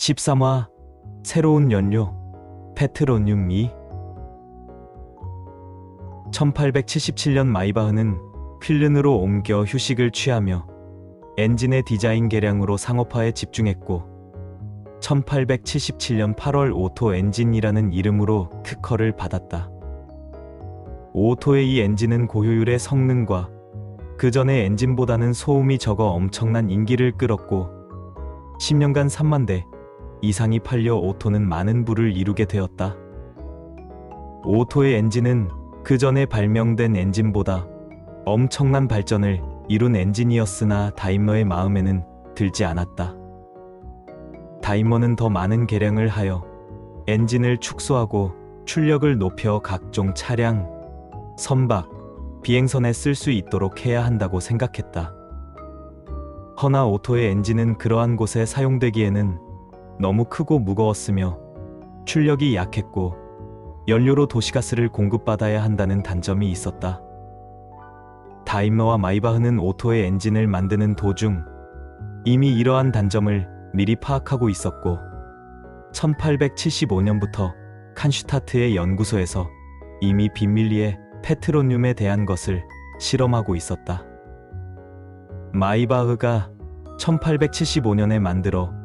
13화 새로운 연료 페트로늄 2. 1877년 마이바흐는 퀼른으로 옮겨 휴식을 취하며 엔진의 디자인 개량으로 상업화에 집중했고 1877년 8월 오토 엔진이라는 이름으로 특허를 받았다. 오토의 이 엔진은 고효율의 성능과 그 전의 엔진보다는 소음이 적어 엄청난 인기를 끌었고 10년간 3만 대 이상이 팔려 오토는 많은 부를 이루게 되었다. 오토의 엔진은 그 전에 발명된 엔진보다 엄청난 발전을 이룬 엔진이었으나 다임러의 마음에는 들지 않았다. 다임러는 더 많은 개량을 하여 엔진을 축소하고 출력을 높여 각종 차량, 선박, 비행선에 쓸 수 있도록 해야 한다고 생각했다. 허나 오토의 엔진은 그러한 곳에 사용되기에는 너무 크고 무거웠으며 출력이 약했고 연료로 도시가스를 공급받아야 한다는 단점이 있었다. 다임러와 마이바흐는 오토의 엔진을 만드는 도중 이미 이러한 단점을 미리 파악하고 있었고 1875년부터 칸슈타트의 연구소에서 이미 빈밀리에 페트로늄에 대한 것을 실험하고 있었다. 마이바흐가 1875년에 만들어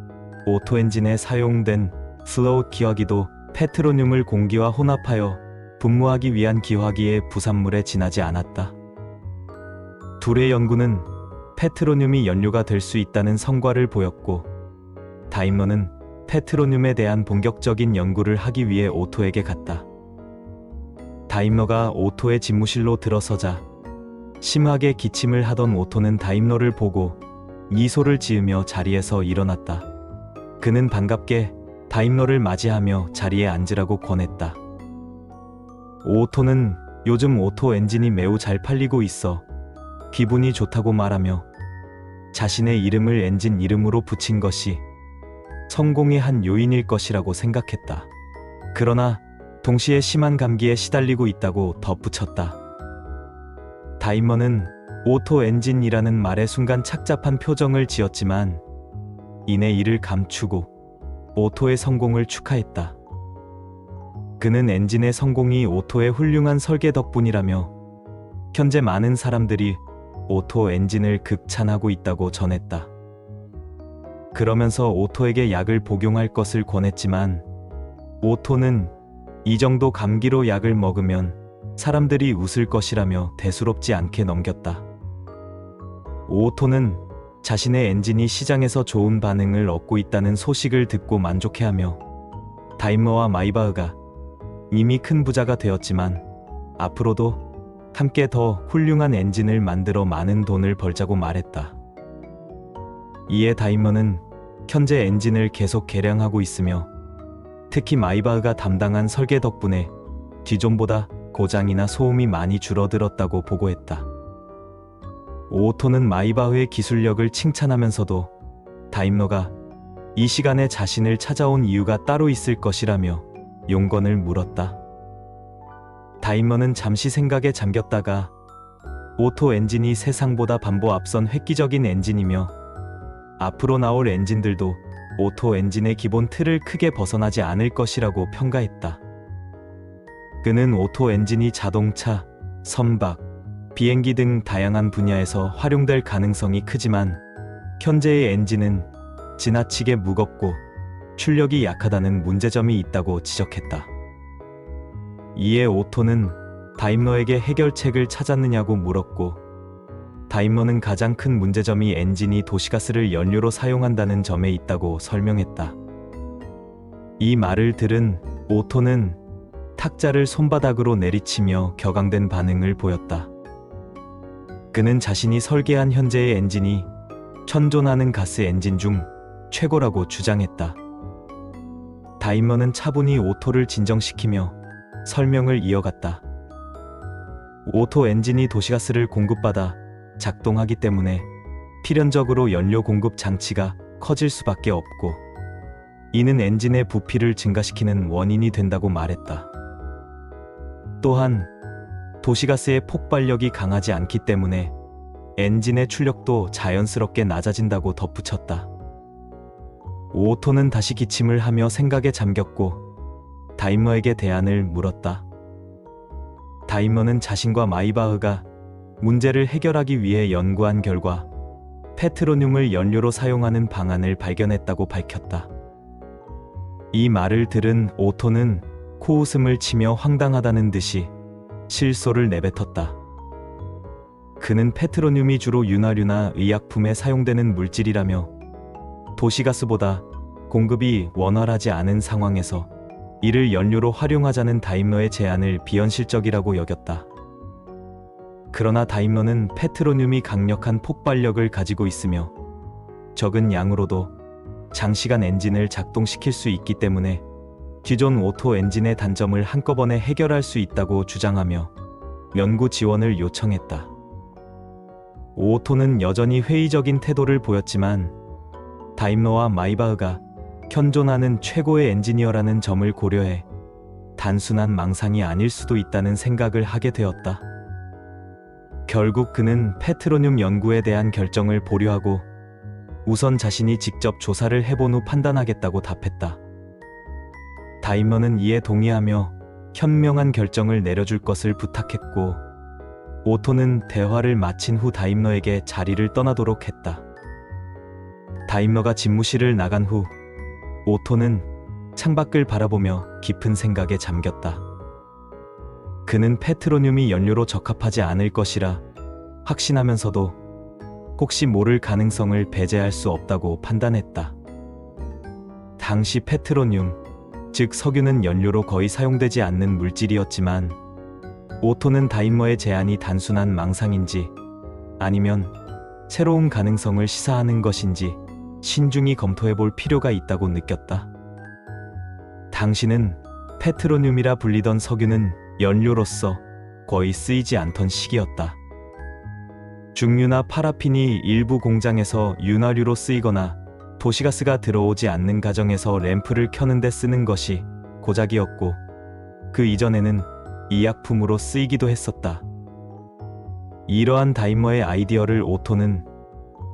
오토 엔진에 사용된 플로웃 기화기도 페트로늄을 공기와 혼합하여 분무하기 위한 기화기의 부산물에 지나지 않았다. 둘의 연구는 페트로늄이 연료가 될 수 있다는 성과를 보였고 다임러는 페트로늄에 대한 본격적인 연구를 하기 위해 오토에게 갔다. 다임러가 오토의 집무실로 들어서자 심하게 기침을 하던 오토는 다임러를 보고 미소를 지으며 자리에서 일어났다. 그는 반갑게 다임러를 맞이하며 자리에 앉으라고 권했다. 오토는 요즘 오토 엔진이 매우 잘 팔리고 있어 기분이 좋다고 말하며 자신의 이름을 엔진 이름으로 붙인 것이 성공의 한 요인일 것이라고 생각했다. 그러나 동시에 심한 감기에 시달리고 있다고 덧붙였다. 다임러는 오토 엔진이라는 말에 순간 착잡한 표정을 지었지만 이내 이를 감추고 오토의 성공을 축하했다. 그는 엔진의 성공이 오토의 훌륭한 설계 덕분이라며 현재 많은 사람들이 오토 엔진을 극찬하고 있다고 전했다. 그러면서 오토에게 약을 복용할 것을 권했지만 오토는 이 정도 감기로 약을 먹으면 사람들이 웃을 것이라며 대수롭지 않게 넘겼다. 오토는 자신의 엔진이 시장에서 좋은 반응을 얻고 있다는 소식을 듣고 만족해하며 다임러와 마이바흐가 이미 큰 부자가 되었지만 앞으로도 함께 더 훌륭한 엔진을 만들어 많은 돈을 벌자고 말했다. 이에 다임러는 현재 엔진을 계속 개량하고 있으며 특히 마이바흐가 담당한 설계 덕분에 기존보다 고장이나 소음이 많이 줄어들었다고 보고했다. 오토는 마이바흐의 기술력을 칭찬하면서도 다임러가 이 시간에 자신을 찾아온 이유가 따로 있을 것이라며 용건을 물었다. 다임러는 잠시 생각에 잠겼다가 오토 엔진이 세상보다 반보 앞선 획기적인 엔진이며 앞으로 나올 엔진들도 오토 엔진의 기본 틀을 크게 벗어나지 않을 것이라고 평가했다. 그는 오토 엔진이 자동차, 선박, 비행기 등 다양한 분야에서 활용될 가능성이 크지만 현재의 엔진은 지나치게 무겁고 출력이 약하다는 문제점이 있다고 지적했다. 이에 오토는 다임러에게 해결책을 찾았느냐고 물었고 다임러는 가장 큰 문제점이 엔진이 도시가스를 연료로 사용한다는 점에 있다고 설명했다. 이 말을 들은 오토는 탁자를 손바닥으로 내리치며 격앙된 반응을 보였다. 그는 자신이 설계한 현재의 엔진이 천존하는 가스 엔진 중 최고라고 주장했다. 다임러는 차분히 오토를 진정시키며 설명을 이어갔다. 오토 엔진이 도시가스를 공급받아 작동하기 때문에 필연적으로 연료 공급 장치가 커질 수밖에 없고 이는 엔진의 부피를 증가시키는 원인이 된다고 말했다. 또한 도시가스의 폭발력이 강하지 않기 때문에 엔진의 출력도 자연스럽게 낮아진다고 덧붙였다. 오토는 다시 기침을 하며 생각에 잠겼고 다임머에게 대안을 물었다. 다임머는 자신과 마이바흐가 문제를 해결하기 위해 연구한 결과 페트로늄을 연료로 사용하는 방안을 발견했다고 밝혔다. 이 말을 들은 오토는 코웃음을 치며 황당하다는 듯이 실소를 내뱉었다. 그는 페트로늄이 주로 윤활유나 의약품에 사용되는 물질이라며 도시가스보다 공급이 원활하지 않은 상황에서 이를 연료로 활용하자는 다임러의 제안을 비현실적이라고 여겼다. 그러나 다임러는 페트로늄이 강력한 폭발력을 가지고 있으며 적은 양으로도 장시간 엔진을 작동시킬 수 있기 때문에 기존 오토 엔진의 단점을 한꺼번에 해결할 수 있다고 주장하며 연구 지원을 요청했다. 오토는 여전히 회의적인 태도를 보였지만 다임러와 마이바흐가 현존하는 최고의 엔지니어라는 점을 고려해 단순한 망상이 아닐 수도 있다는 생각을 하게 되었다. 결국 그는 페트로늄 연구에 대한 결정을 보류하고 우선 자신이 직접 조사를 해본 후 판단하겠다고 답했다. 다임러는 이에 동의하며 현명한 결정을 내려줄 것을 부탁했고 오토는 대화를 마친 후 다임러에게 자리를 떠나도록 했다. 다임러가 집무실을 나간 후 오토는 창밖을 바라보며 깊은 생각에 잠겼다. 그는 페트로늄이 연료로 적합하지 않을 것이라 확신하면서도 혹시 모를 가능성을 배제할 수 없다고 판단했다. 당시 페트로늄, 즉 석유는 연료로 거의 사용되지 않는 물질이었지만 오토는 다임머의 제안이 단순한 망상인지 아니면 새로운 가능성을 시사하는 것인지 신중히 검토해볼 필요가 있다고 느꼈다. 당시는 페트로늄이라 불리던 석유는 연료로서 거의 쓰이지 않던 시기였다. 중유나 파라핀이 일부 공장에서 윤활유로 쓰이거나 도시가스가 들어오지 않는 가정에서 램프를 켜는 데 쓰는 것이 고작이었고 그 이전에는 의약품으로 쓰이기도 했었다. 이러한 다임머의 아이디어를 오토는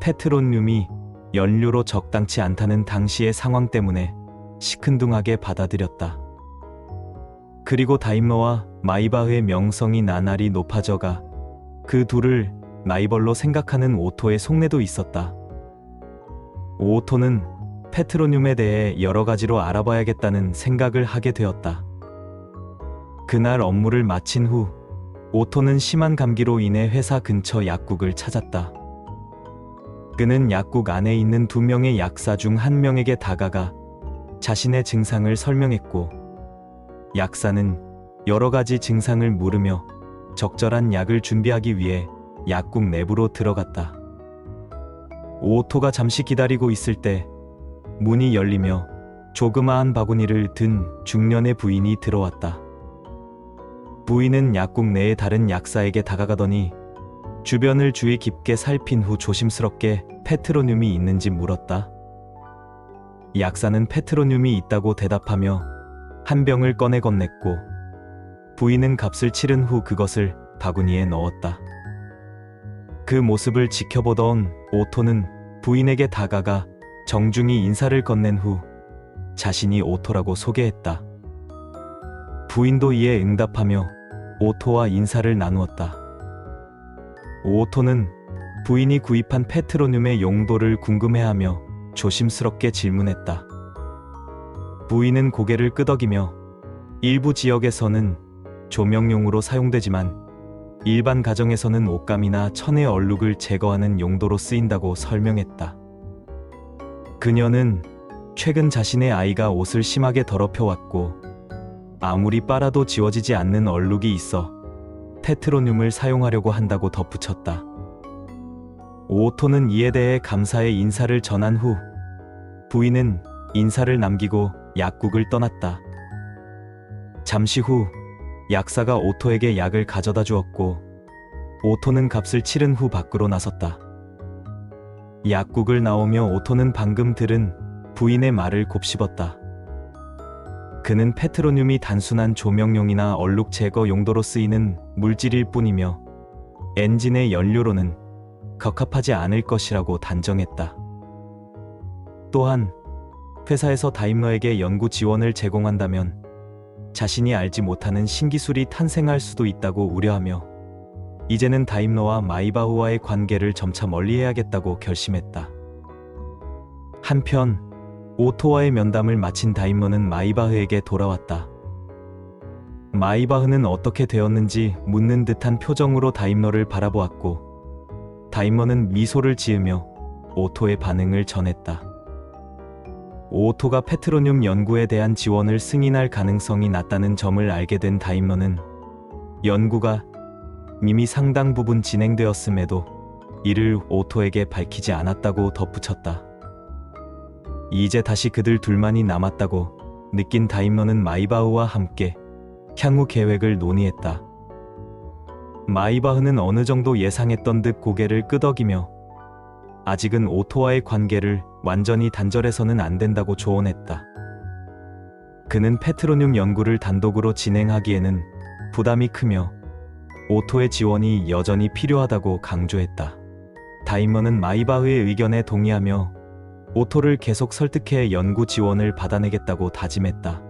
페트로늄이 연료로 적당치 않다는 당시의 상황 때문에 시큰둥하게 받아들였다. 그리고 다임러와 마이바흐의 명성이 나날이 높아져가 그 둘을 라이벌로 생각하는 오토의 속내도 있었다. 오토는 페트로늄에 대해 여러 가지로 알아봐야겠다는 생각을 하게 되었다. 그날 업무를 마친 후 오토는 심한 감기로 인해 회사 근처 약국을 찾았다. 그는 약국 안에 있는 2명의 약사 중 1명에게 다가가 자신의 증상을 설명했고 약사는 여러 가지 증상을 물으며 적절한 약을 준비하기 위해 약국 내부로 들어갔다. 오토가 잠시 기다리고 있을 때 문이 열리며 조그마한 바구니를 든 중년의 부인이 들어왔다. 부인은 약국 내의 다른 약사에게 다가가더니 주변을 주의 깊게 살핀 후 조심스럽게 페트로늄이 있는지 물었다. 약사는 페트로늄이 있다고 대답하며 한 병을 꺼내 건넸고 부인은 값을 치른 후 그것을 바구니에 넣었다. 그 모습을 지켜보던 오토는 부인에게 다가가 정중히 인사를 건넨 후 자신이 오토라고 소개했다. 부인도 이에 응답하며 오토와 인사를 나누었다. 오토는 부인이 구입한 페트로늄의 용도를 궁금해하며 조심스럽게 질문했다. 부인은 고개를 끄덕이며 일부 지역에서는 조명용으로 사용되지만 일반 가정에서는 옷감이나 천의 얼룩을 제거하는 용도로 쓰인다고 설명했다. 그녀는 최근 자신의 아이가 옷을 심하게 더럽혀왔고 아무리 빨아도 지워지지 않는 얼룩이 있어 페트로늄을 사용하려고 한다고 덧붙였다. 오토는 이에 대해 감사의 인사를 전한 후 부인은 인사를 남기고 약국을 떠났다. 잠시 후 약사가 오토에게 약을 가져다 주었고 오토는 값을 치른 후 밖으로 나섰다. 약국을 나오며 오토는 방금 들은 부인의 말을 곱씹었다. 그는 페트로늄이 단순한 조명용이나 얼룩 제거 용도로 쓰이는 물질일 뿐이며 엔진의 연료로는 적합하지 않을 것이라고 단정했다. 또한 회사에서 다임러에게 연구 지원을 제공한다면 자신이 알지 못하는 신기술이 탄생할 수도 있다고 우려하며 이제는 다임러와 마이바흐와의 관계를 점차 멀리해야겠다고 결심했다. 한편 오토와의 면담을 마친 다임러는 마이바흐에게 돌아왔다. 마이바흐는 어떻게 되었는지 묻는 듯한 표정으로 다임러를 바라보았고 다임러는 미소를 지으며 오토의 반응을 전했다. 오토가 페트로늄 연구에 대한 지원을 승인할 가능성이 낮다는 점을 알게 된 다임러는 연구가 이미 상당 부분 진행되었음에도 이를 오토에게 밝히지 않았다고 덧붙였다. 이제 다시 그들 둘만이 남았다고 느낀 다임러는 마이바흐와 함께 향후 계획을 논의했다. 마이바흐는 어느 정도 예상했던 듯 고개를 끄덕이며 아직은 오토와의 관계를 완전히 단절해서는 안 된다고 조언했다. 그는 페트로늄 연구를 단독으로 진행하기에는 부담이 크며 오토의 지원이 여전히 필요하다고 강조했다. 다임러는 마이바흐의 의견에 동의하며 오토를 계속 설득해 연구 지원을 받아내겠다고 다짐했다.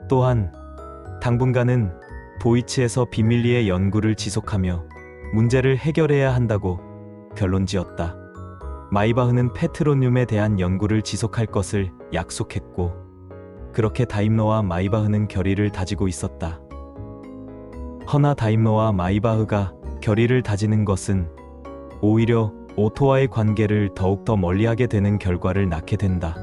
또한 당분간은 보이츠에서 비밀리에 연구를 지속하며 문제를 해결해야 한다고 결론지었다. 마이바흐는 페트로늄에 대한 연구를 지속할 것을 약속했고 그렇게 다임러와 마이바흐는 결의를 다지고 있었다. 허나 다임러와 마이바흐가 결의를 다지는 것은 오히려 오토와의 관계를 더욱더 멀리하게 되는 결과를 낳게 된다.